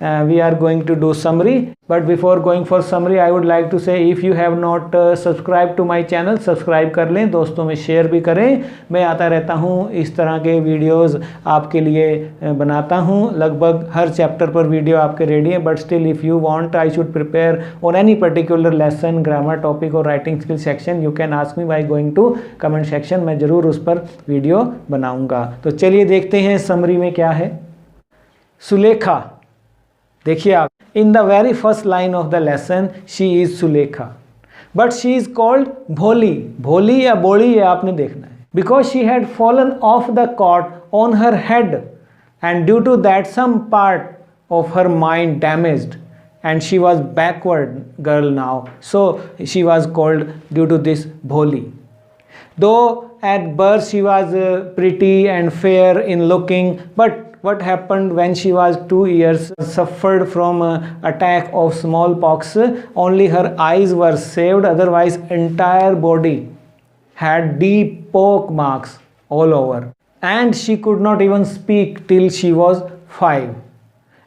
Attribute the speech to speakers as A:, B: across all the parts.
A: we are going to do summary. But before going for summary, I would like to say if you have not subscribed to my channel, subscribe कर लें, दोस्तों में share भी करें। मैं आता रहता हूँ इस तरह के वीडियोस आपके लिए बनाता हूँ। लगभग हर चैप्टर पर वीडियो आपके रेडी है, but still if you want I should prepare on any particular lesson, grammar topic और writing skill section, you can ask me by going to comment section. मैं ज़रूर उस पर वीडियो बनाऊँगा। तो चलिए देखते हैं समरी में क्या है। सुलेखा, देखिए आप, in the very first line of the lesson she is Sulekha, but she is called Bholi. भोली या बोली ये आपने देखना है। Because she had fallen off the cot on her head and due to that some part of her mind damaged and she was backward girl now, so she was called due to this Bholi. Though at birth she was pretty and fair in looking, but what happened when she was 2 years, suffered from attack of smallpox. Only her eyes were saved, otherwise entire body had deep poke marks all over. And she could not even speak till she was 5.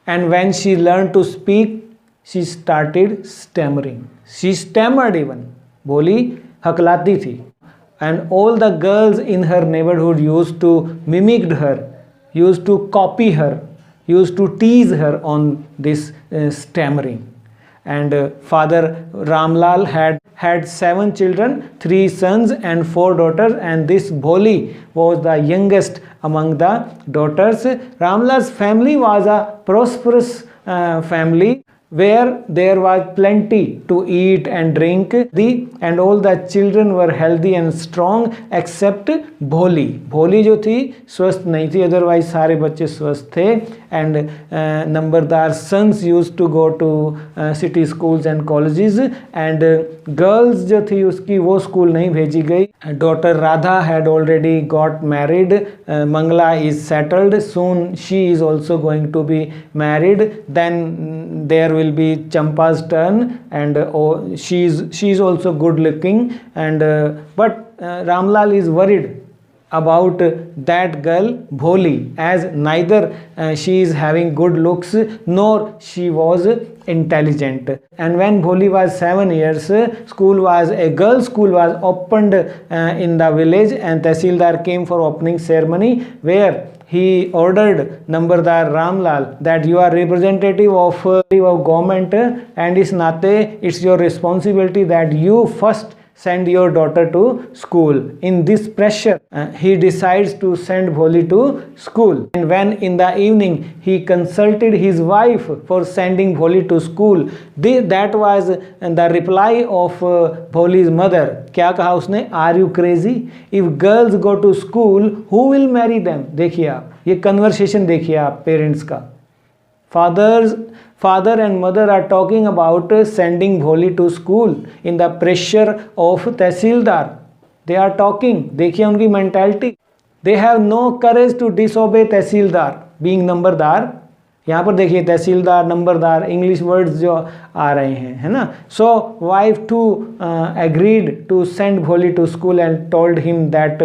A: And when she learned to speak, she started stammering. She stammered even. बोली हकलाती थी. And all the girls in her neighborhood used to mimic her, used to copy her, used to tease her on this stammering. And Father Ramlal had 7 children, 3 sons and 4 daughters, and this Bholi was the youngest among the daughters. Ramlal's family was a prosperous family where there was plenty to eat and drink, and all the children were healthy and strong except Bholi. भोली जो थी स्वस्थ नहीं थी, otherwise सारे बच्चे स्वस्थ थे। एंड नंबरदार sons used to go to city schools and colleges, and girls जो थी उसकी वो स्कूल नहीं भेजी गई। Daughter Radha had already got married, Mangla is settled, soon she is also going to be married, then there will be Champa's turn, and she is also good looking, and but Ramlal is worried about that girl Bholi, as neither she is having good looks nor she was intelligent. And when Bholi was 7 years, a girls' school was opened in the village, and Tehsildar came for opening ceremony, where he ordered Nambardar Ramlal that you are representative of government, and is nate it's your responsibility that you first send your daughter to school. In this pressure, he decides to send Bholi to school. And when in the evening he consulted his wife for sending Bholi to school, that was the reply of Bholi's mother. क्या कहा उसने? Are you crazy? If girls go to school, who will marry them? देखिए आप, ये conversation देखिए आप parents का। Father and mother are talking about sending Bholi to school in the pressure of Tehsildar. They are talking, देखिए उनकी mentality. They have no courage to disobey Tehsildar, being नंबरदार। यहाँ पर देखिए तहसीलदार, नंबरदार, इंग्लिश वर्ड्स जो आ रहे हैं, है ना। So wife too agreed to send Bholi to school and told him that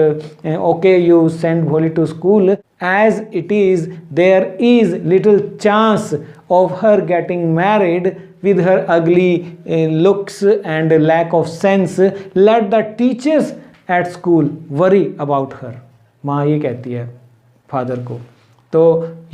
A: okay you send Bholi to school, as it is there is little chance of her getting married with her ugly looks and lack of sense. Let the teachers at school worry about her. माँ ये कहती है father को। तो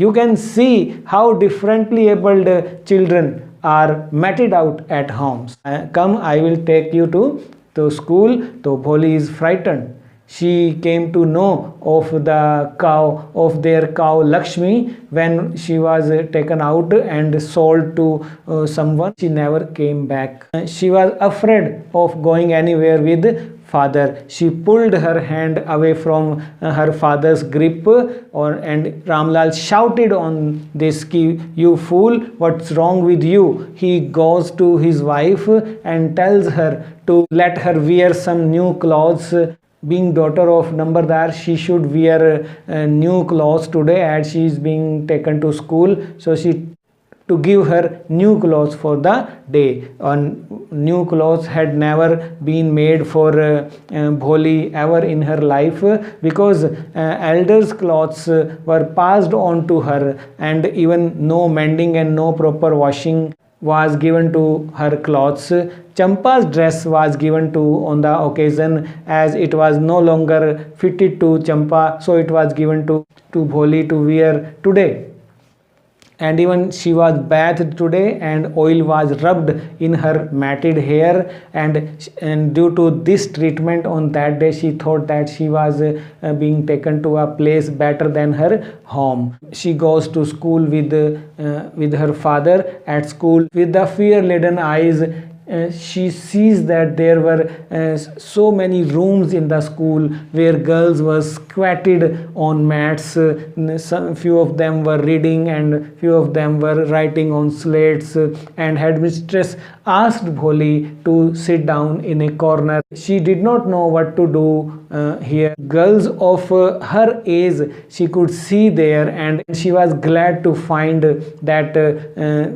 A: you can see how differently abled children are meted out at homes. Come, I will take you to school. तो Bholi is frightened. She came to know of their cow Lakshmi when she was taken out and sold to someone. She never came back. She was afraid of going anywhere with father. She pulled her hand away from her father's grip, and Ramlal shouted on this, "Ki, you fool, what's wrong with you?" He goes to his wife and tells her to let her wear some new clothes. Being daughter of Nambardar, she should wear new clothes today as she is being taken to school. So she to give her new clothes for the day. And new clothes had never been made for Bholi ever in her life, because elders' clothes were passed on to her, and even no mending and no proper washing was given to her clothes. Champa's dress was given to on the occasion, as it was no longer fitted to Champa, so it was given to Bholi to wear today. And even she was bathed today, and oil was rubbed in her matted hair, and due to this treatment on that day, she thought that she was being taken to a place better than her home. She goes to school with her father. At school, with the fear-laden eyes, she sees that there were so many rooms in the school where girls were squatted on mats. Few of them were reading and few of them were writing on slates, and headmistress asked Bholi to sit down in a corner. She did not know what to do here. Girls of her age she could see there, and she was glad to find that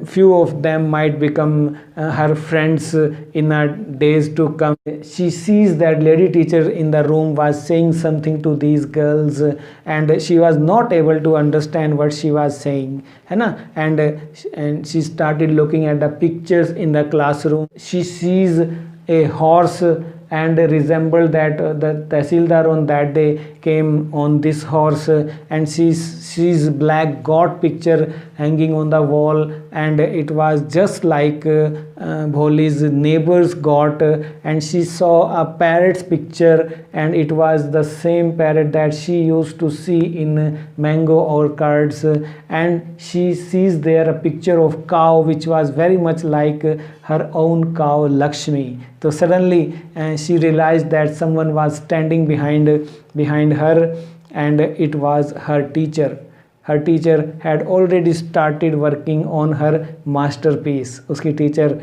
A: few of them might become her friends in the days to come. She sees that lady teacher in the room was saying something to these girls, and she was not able to understand what she was saying, and she started looking at the pictures in the classroom. She sees a horse and resembled that the Tehsildar on that day came on this horse, and she sees black god picture hanging on the wall, and it was just like Bholi's neighbor's got, and she saw a parrot's picture, and it was the same parrot that she used to see in mango orchards, and she sees there a picture of cow which was very much like her own cow Lakshmi. So suddenly she realized that someone was standing behind her, and it was her teacher. Her teacher had already started working on her masterpiece. उसकी teacher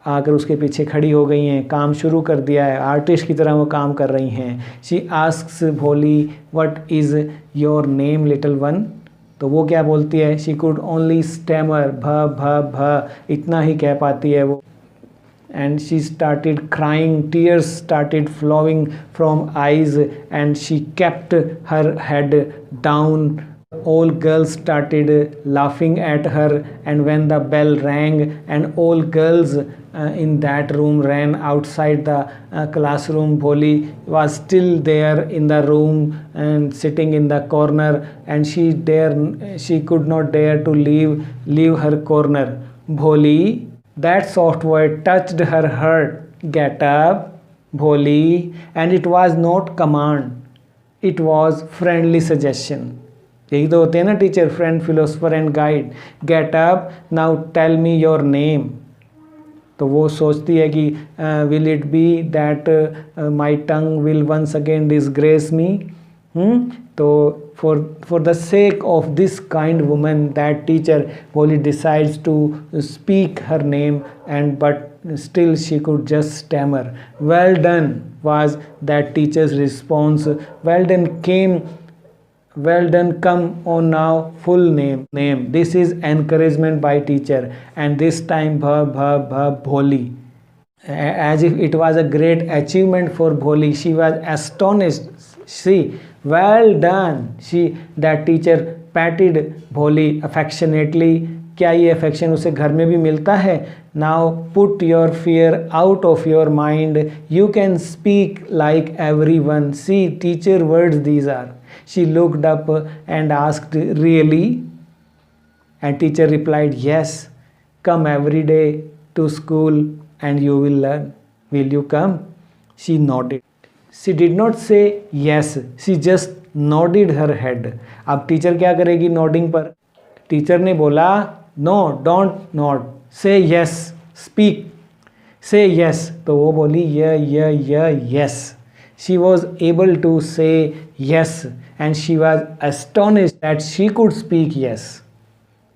A: आकर उसके पीछे खड़ी हो गई हैं, काम शुरू कर दिया है, आर्टिस्ट की तरह वो काम कर रही हैं. She asks Bholi, what is your name, little one? तो वो क्या बोलती है? She could only stammer, भ इतना ही कह पाती है वो. And she started crying, tears started flowing from eyes, and she kept her head down. All girls started laughing at her, and when the bell rang and all girls in that room ran outside the classroom, Bholi was still there in the room and sitting in the corner, and she could not dare to leave her corner. Bholi, that soft word touched her heart. Get up, Bholi. And it was not command, it was friendly suggestion. यही तो होते हैं ना teacher, friend, philosopher and guide. Get up, now tell me your name. तो वो सोचती है कि will it be that my tongue will once again disgrace me. तो for the sake of this kind woman, that teacher Bholi decides to speak her name, but still she could just stammer. Well done was that teacher's response. Well done come on now, full name. This is encouragement by teacher, and this time Bholi, as if it was a great achievement for Bholi. She was astonished. See, well done. That teacher patted Bholi affectionately. क्या ये affection उसे घर में भी मिलता है? Now put your fear out of your mind. You can speak like everyone. See, teacher words these are. She looked up and asked, really? And teacher replied, yes. Come every day to school and you will learn. Will you come? She nodded. She did not say yes. She just nodded her head. अब teacher क्या करेगी nodding पर? Teacher ने बोला, no, don't nod. Say yes. Speak. Say yes. तो वो बोली yes. She was able to say yes, and she was astonished that she could speak yes.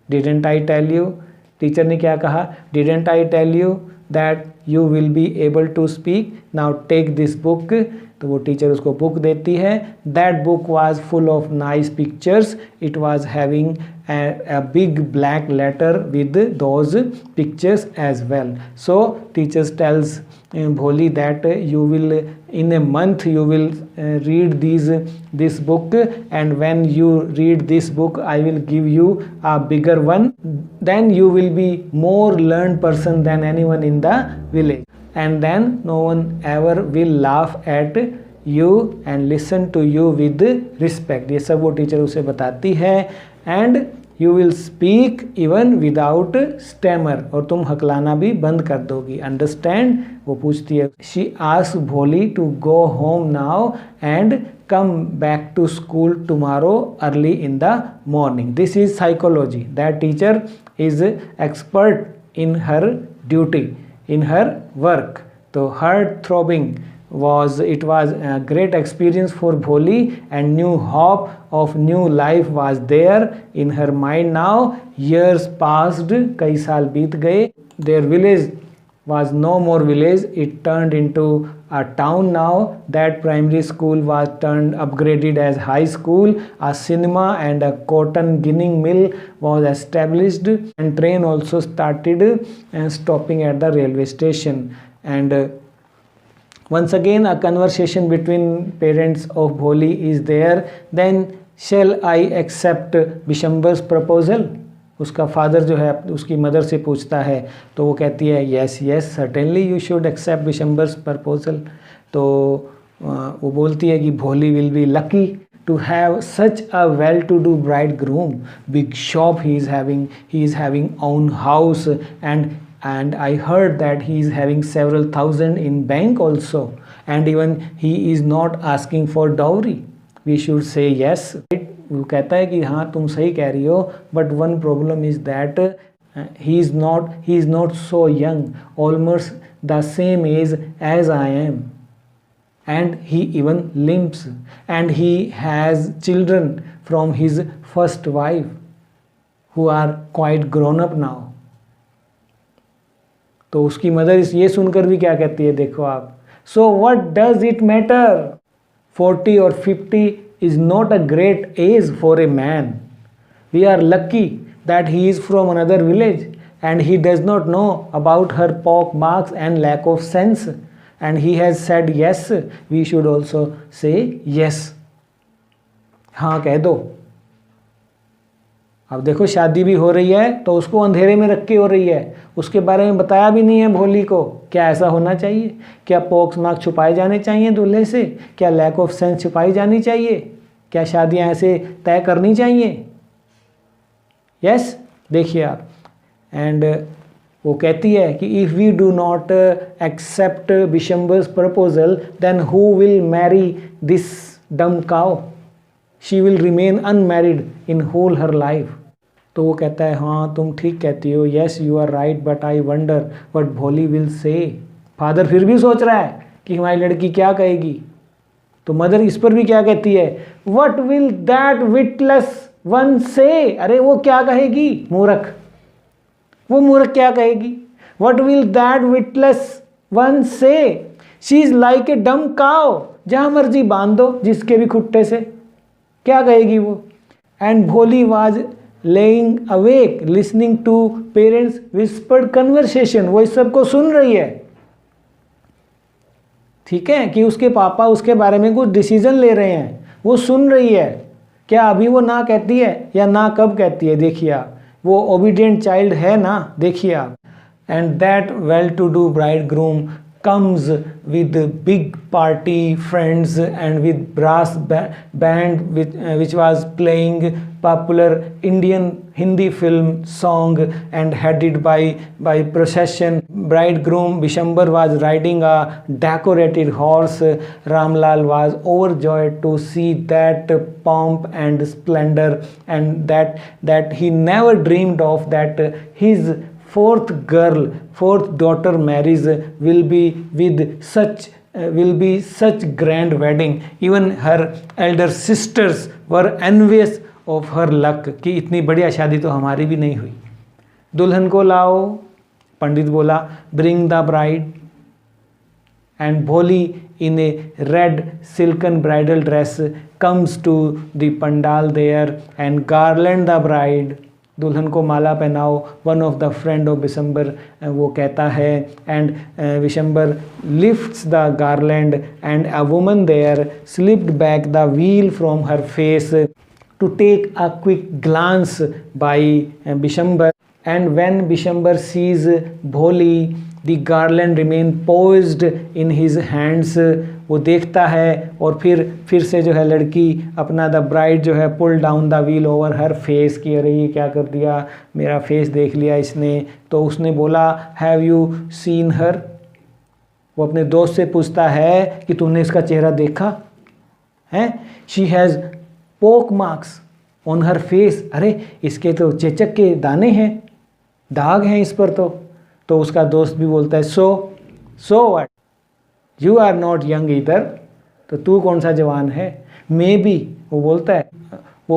A: Didn't I tell you? Teacher ने क्या कहा? Didn't I tell you that you will be able to speak? Now take this book. तो वो teacher उसको book देती है। That book was full of nice pictures, it was having a big black letter with those pictures as well. So teachers tells Bholi that you will in a month you will read this book, and when you read this book I will give you a bigger one, then you will be more learned person than anyone in the village, and then no one ever will laugh at you and listen to you with respect. ये सब वो teacher उसे बताती है। And you will speak even without stammer, और तुम हकलाना भी बंद कर दोगी। अंडरस्टैंड, वो पूछती है। She asked Bholi to go home now and come back to school tomorrow early in the morning. This is psychology. That teacher is expert in her duty, in her work. तो heart throbbing was a great experience for Bholi, and new hope of new life was there in her mind now. Years passed, कई साल बीत गए। Their village was no more village, it turned into a town now. That primary school was upgraded as high school. A cinema and a cotton ginning mill was established, and train also started stopping at the railway station. And once again a conversation between parents of Bholi is there. Then shall I accept Bishambar's proposal? उसका father जो है उसकी mother से पूछता है, तो वो कहती है yes yes certainly you should accept Bishambar's proposal. तो वो बोलती है कि Bholi will be lucky to have such a well-to-do bridegroom. Big shop he is having own house, and I heard that he is having several thousand in bank also, and even he is not asking for dowry. We should say yes. वो कहता है कि हाँ तुम सही कह रही हो, but one problem is that he is not so young, almost the same age as I am, and he even limps, and he has children from his first wife who are quite grown up now. तो उसकी mother ये सुनकर भी क्या कहती है, देखो आप। So what does it matter, 40 or 50 is not a great age for a man. We are lucky that he is from another village and he does not know about her pock marks and lack of sense, and he has said yes. We should also say yes. हाँ कह दो। अब देखो शादी भी हो रही है तो उसको अंधेरे में रख के हो रही है, उसके बारे में बताया भी नहीं है भोली को। क्या ऐसा होना चाहिए? क्या पॉक्स मार्क छुपाए जाने चाहिए दूल्हे से? क्या लैक ऑफ सेंस छुपाई जानी चाहिए? क्या शादियां ऐसे तय करनी चाहिए? यस, देखिए आप। एंड वो कहती है कि if we do not accept Bishamber's proposal then who will marry this dumb cow? She will remain unmarried in whole her life. तो वो कहता है हाँ तुम ठीक कहती हो, yes you are right, but I wonder what Bholi will say. Father फिर भी सोच रहा है कि हमारी लड़की क्या कहेगी। तो मदर इस पर भी क्या कहती है, what will that witless one से? अरे वो क्या कहेगी, मूर्ख। वो मूर्ख क्या कहेगी? What will that witless one से? शी इज लाइक ए डम काउ। जहां मर्जी बांध दो जिसके भी खुट्टे से, क्या कहेगी वो? And Bholi was laying awake listening to parents whispered conversation. वो इस सब को सुन रही है, ठीक है, कि उसके पापा उसके बारे में कुछ डिसीजन ले रहे हैं, वो सुन रही है। क्या अभी वो ना कहती है या ना कब कहती है? देखिए आप, वो ओबीडियंट चाइल्ड है ना, देखिए आप। And that well to do bride groom comes with big party friends and with brass band which was playing popular Indian Hindi film song and headed by procession. Bridegroom Bishambar was riding a decorated horse. Ramlal was overjoyed to see that pomp and splendor, and that he never dreamed of that his fourth daughter marries will be such grand wedding. Even her elder sisters were envious of her luck कि इतनी बढ़िया शादी तो हमारी भी नहीं हुई। दुल्हन को लाओ, पंडित बोला, bring the bride. and Bholi in a red silken bridal dress comes to the pandal there and garland the bride. दुल्हन को माला पहनाओ. One of the friend of Vishamber वो कहता है, and Vishamber lifts the garland and a woman there slipped back the veil from her face to take a quick glance by Vishamber. And when Vishamber sees Bholi the garland remain poised in his hands. वो देखता है और फिर से जो है लड़की अपना द ब्राइड जो है pull down the veil over her face की. अरे ये क्या कर दिया, मेरा फेस देख लिया इसने. तो उसने बोला हैव यू सीन हर. वो अपने दोस्त से पूछता है कि तुमने इसका चेहरा देखा है. शी हैज़ पोक मार्क्स ऑन हर फेस. अरे इसके तो चेचक के दाने हैं, दाग हैं इस पर. तो उसका दोस्त भी बोलता है so what, you are not young either. तो तू कौन सा जवान है. मे बी वो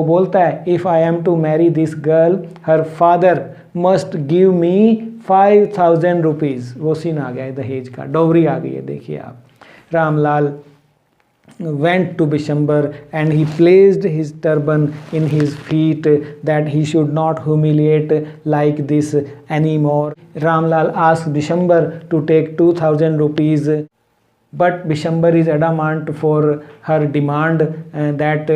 A: बोलता है if I am to marry this girl her father must give me 5,000 rupees. वो सीन आ गया है दहेज का, डोवरी आ गई है. देखिए आप. Ramlal went to Bishambar and he placed his turban in his feet that he should not humiliate like this anymore. Ramlal asked Bishambar to take 2,000 rupees, but Bishambar is adamant for her demand that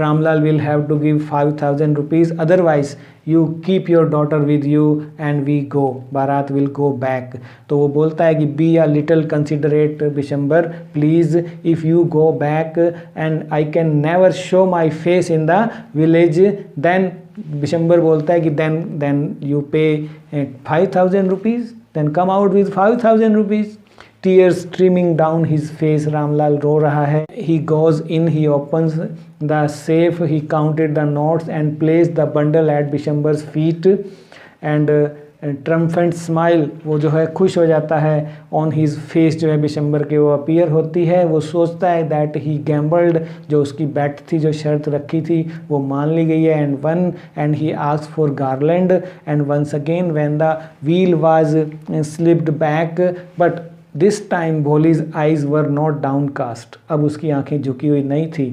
A: Ramlal will have to give 5,000 rupees, otherwise you keep your daughter with you and we go, Bharat will go back. तो वो बोलता है कि be a little considerate Bishambar, please, if you go back and I can never show my face in the village, then Bishambar बोलता है कि then you pay 5,000 rupees, then come out with 5,000 rupees. Tears streaming down his face. Ramlal रो रहा है. He goes in, he opens the safe, he counted the notes and placed the bundle at Bishambar's feet and triumphant smile, वो जो है खुश हो जाता है, on his face जो है बिशंबर के वो अपीयर होती है. वो सोचता है that he gambled, जो उसकी बैट थी, जो शर्त रखी थी वो मान ली गई है, and won, and he asked for garland. And once again when the wheel was slipped back, but this time Bholi's eyes were not downcast. अब उसकी आंखें झुकी हुई नहीं थी.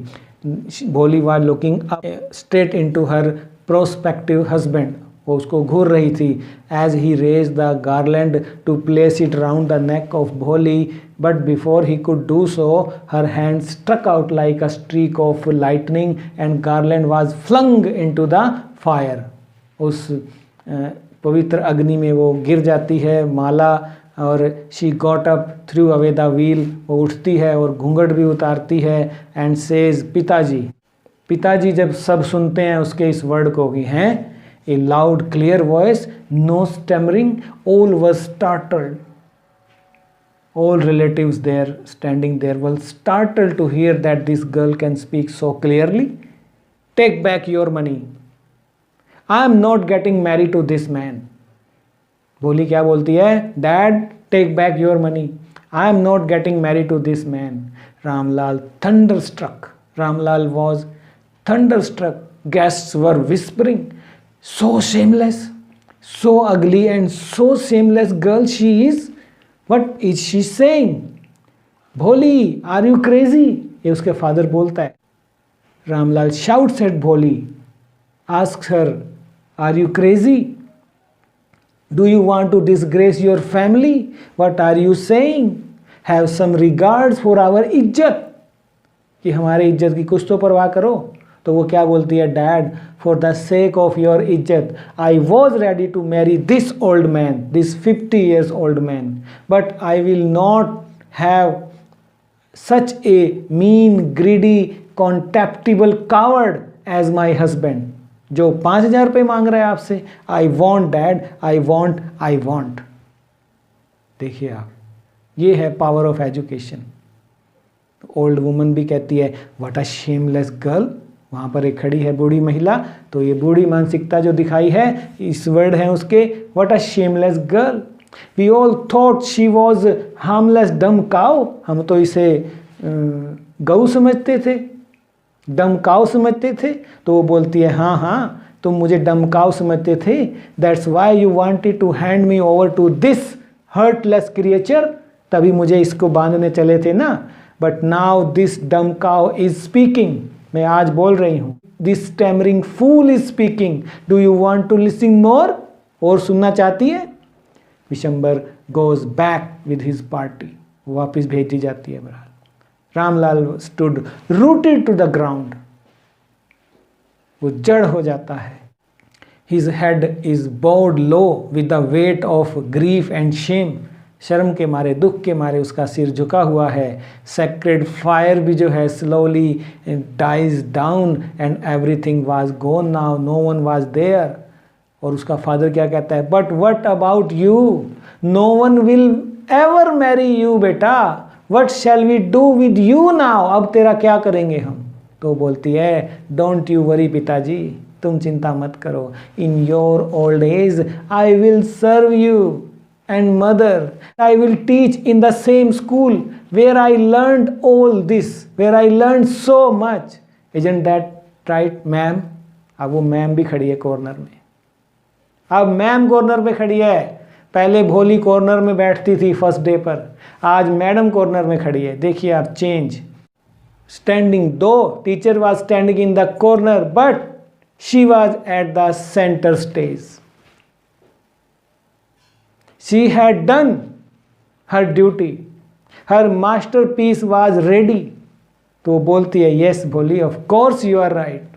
A: Bholi was looking straight into her prospective husband. वो उसको घूर रही थी. As he raise the garland to place it round the neck of Bholi, but before he could do so her hand struck out like a streak of lightning and garland was flung into the fire. उस पवित्र अग्नि में वो गिर जाती है माला. और she got up through away the wheel. वो उठती है और घूंघट भी उतारती है. एंड सेज पिताजी जब सब सुनते हैं उसके इस वर्ड को कि हैं a loud clear voice, no stammering, all was startled. All relatives there standing there were startled to hear that this girl can speak so clearly. Take back your money, I am not getting married to this man. Bholi क्या बोलती है, dad take back your money, I am not getting married to this man. Ramlal thunderstruck. Ramlal was thunderstruck. Guests were whispering, so shameless, so अगली and so shameless girl she is, what is she saying. Bholi are you crazy, ये उसके father बोलता है. Ramlal shouts at Bholi, asks her are you crazy, do you want to disgrace your family, what are you saying, have some regards for our इज्जत, कि हमारे इज्जत की कुछ तो परवाह करो. तो वो क्या बोलती है, dad for the sake of your इज्जत I was ready to marry this old man, this 50 years old man, but I will not have such a mean greedy contemptible coward as my husband, जो 5,000 रुपये मांग रहा है आपसे. I want dad, I want. देखिए आप, ये है power of education. Old woman भी कहती है व्हाट अ शेमलेस गर्ल. वहाँ पर एक खड़ी है बूढ़ी महिला, तो ये बूढ़ी मानसिकता जो दिखाई है, इस वर्ड है उसके, what a shameless girl. We all thought she was harmless dumb cow. हम तो इसे गऊ समझते थे, डम काउ समझते थे. तो वो बोलती है हाँ तुम मुझे डम काउ समझते थे, that's why you wanted to hand me over to this heartless creature. तभी मुझे इसको बांधने चले थे ना। But now this dumb cow is speaking, मैं आज बोल रही हूँ। This stammering fool is speaking, do you want to listen more, और सुनना चाहती है? Vishambar goes back with his party, वापिस भेजी जाती है बहरहाल। Ramlal stood rooted to the ground, वो जड़ हो जाता है। His head is bowed low with the weight of grief and shame, शर्म के मारे, दुख के मारे उसका सिर झुका हुआ है। सेक्रेड फायर भी जो है slowly dies down and everything was gone now, no one was there. और उसका फादर क्या कहता है? But what about you, no one will ever marry you बेटा, what shall we do with you now, अब तेरा क्या करेंगे हम? तो बोलती है डोंट यू वरी पिताजी, तुम चिंता मत करो, in your old age I will serve you and mother, I will teach in the same school where I learned all this, where I learned so much, isn't that right ma'am? अब वो ma'am भी खड़ी है corner में, अब ma'am corner पे खड़ी है। पहले भोली कॉर्नर में बैठती थी फर्स्ट डे पर, आज मैडम कॉर्नर में खड़ी है। देखिए आप change. Standing, the teacher was standing in the corner but she was at the center stage. She had done her duty, her masterpiece was ready. तो बोलती है yes Bholi, of course you are right.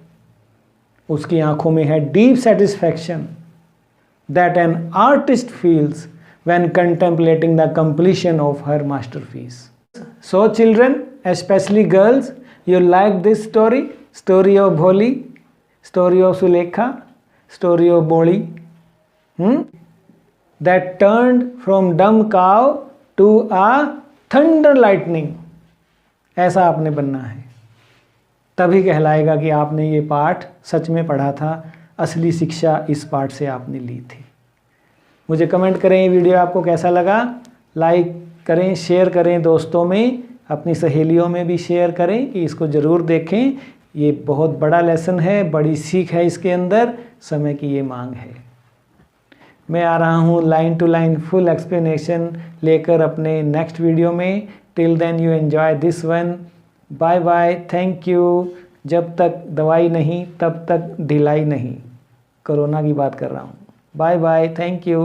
A: उसकी आंखों में है deep satisfaction that an artist feels when contemplating the completion of her masterpiece. So children, especially girls, you like this story? Story of Bholi, story of Sulekha, story of Boli, that turned from dumb cow to a thunder lightning. ऐसा आपने बनना है, तभी कहलाएगा कि आपने ये पाठ सच में पढ़ा था, असली शिक्षा इस पाठ से आपने ली थी। मुझे कमेंट करें ये वीडियो आपको कैसा लगा, लाइक करें, शेयर करें दोस्तों में, अपनी सहेलियों में भी शेयर करें कि इसको ज़रूर देखें। ये बहुत बड़ा लेसन है, बड़ी सीख है इसके अंदर, समय की ये मांग है। मैं आ रहा हूँ line to line full explanation लेकर अपने नेक्स्ट वीडियो में। Till then you enjoy this one. Bye bye, thank you. जब तक दवाई नहीं तब तक ढिलाई नहीं, कोरोना की बात कर रहा हूँ। Bye bye, thank you.